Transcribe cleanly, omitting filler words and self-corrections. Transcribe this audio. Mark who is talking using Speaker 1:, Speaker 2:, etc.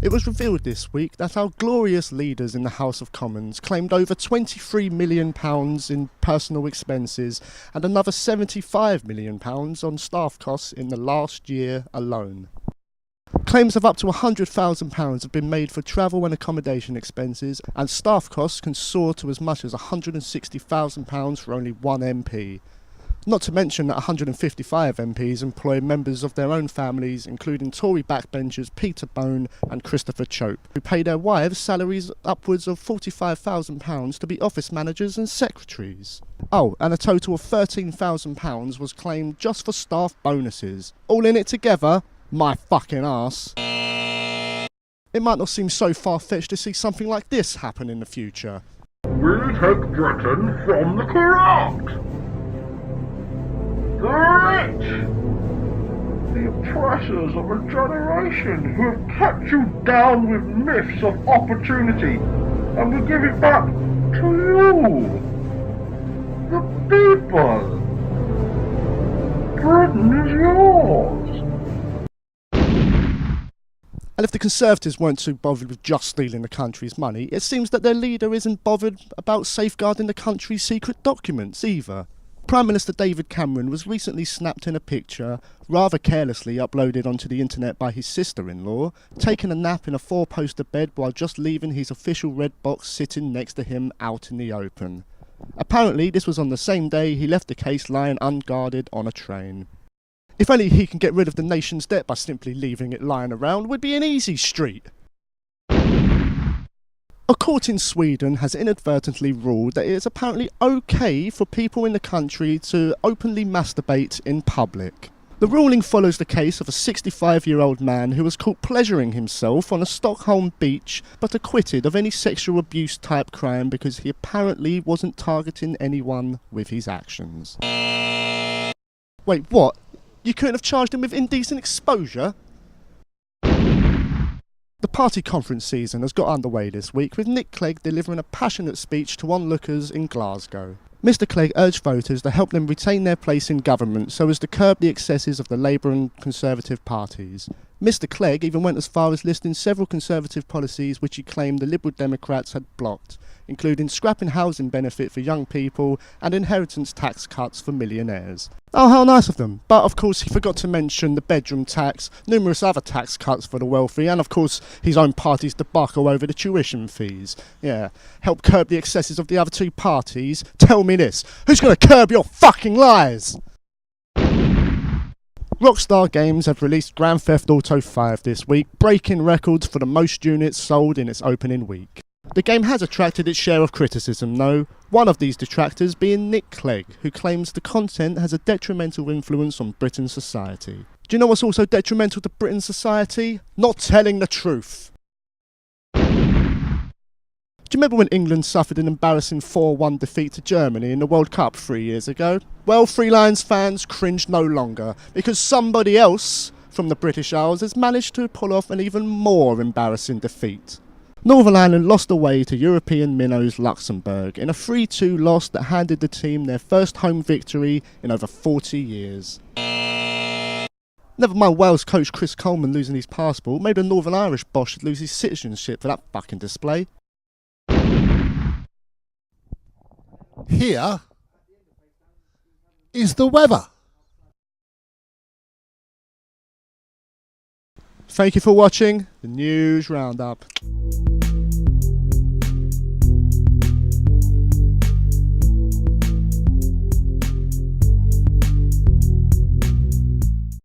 Speaker 1: It was revealed this week that our glorious leaders in the House of Commons claimed over £23 million in personal expenses and another £75 million on staff costs in the last year alone. Claims of up to £100,000 have been made for travel and accommodation expenses, and staff costs can soar to as much as £160,000 for only one MP. Not to mention that 155 MPs employ members of their own families, including Tory backbenchers Peter Bone and Christopher Chope, who pay their wives salaries upwards of £45,000 to be office managers and secretaries. Oh, and a total of £13,000 was claimed just for staff bonuses. All in it together, my fucking arse. It might not seem so far-fetched to see something like this happen in the future.
Speaker 2: We take Britain from the corrupt, the rich, the oppressors of a generation who have kept you down with myths of opportunity, and we give it back to you, the people. Britain is yours.
Speaker 1: And if the Conservatives weren't too bothered with just stealing the country's money, it seems that their leader isn't bothered about safeguarding the country's secret documents either. Prime Minister David Cameron was recently snapped in a picture, rather carelessly uploaded onto the internet by his sister-in-law, taking a nap in a four-poster bed while just leaving his official red box sitting next to him out in the open. Apparently this was on the same day he left the case lying unguarded on a train. If only he can get rid of the nation's debt by simply leaving it lying around, would be an easy street. A court in Sweden has inadvertently ruled that it is apparently okay for people in the country to openly masturbate in public. The ruling follows the case of a 65-year-old man who was caught pleasuring himself on a Stockholm beach but acquitted of any sexual abuse type crime because he apparently wasn't targeting anyone with his actions. Wait, what? You couldn't have charged him with indecent exposure? The party conference season has got underway this week, with Nick Clegg delivering a passionate speech to onlookers in Glasgow. Mr Clegg urged voters to help them retain their place in government so as to curb the excesses of the Labour and Conservative parties. Mr Clegg even went as far as listing several Conservative policies which he claimed the Liberal Democrats had blocked, including scrapping housing benefit for young people and inheritance tax cuts for millionaires. Oh, how nice of them. But of course he forgot to mention the bedroom tax, numerous other tax cuts for the wealthy, and of course his own party's debacle over the tuition fees. Yeah, help curb the excesses of the other two parties. Tell me this, who's going to curb your fucking lies? Rockstar Games have released Grand Theft Auto 5 this week, breaking records for the most units sold in its opening week. The game has attracted its share of criticism though, one of these detractors being Nick Clegg, who claims the content has a detrimental influence on Britain's society. Do you know what's also detrimental to Britain's society? Not telling the truth. Do you remember when England suffered an embarrassing 4-1 defeat to Germany in the World Cup 3 years ago? Well, Three Lions fans cringe no longer, because somebody else from the British Isles has managed to pull off an even more embarrassing defeat. Northern Ireland lost away to European minnows Luxembourg in a 3-2 loss that handed the team their first home victory in over 40 years. Never mind Wales coach Chris Coleman losing his passport, maybe the Northern Irish boss should lose his citizenship for that fucking display.
Speaker 3: Here is the weather.
Speaker 1: Thank you for watching the News Roundup.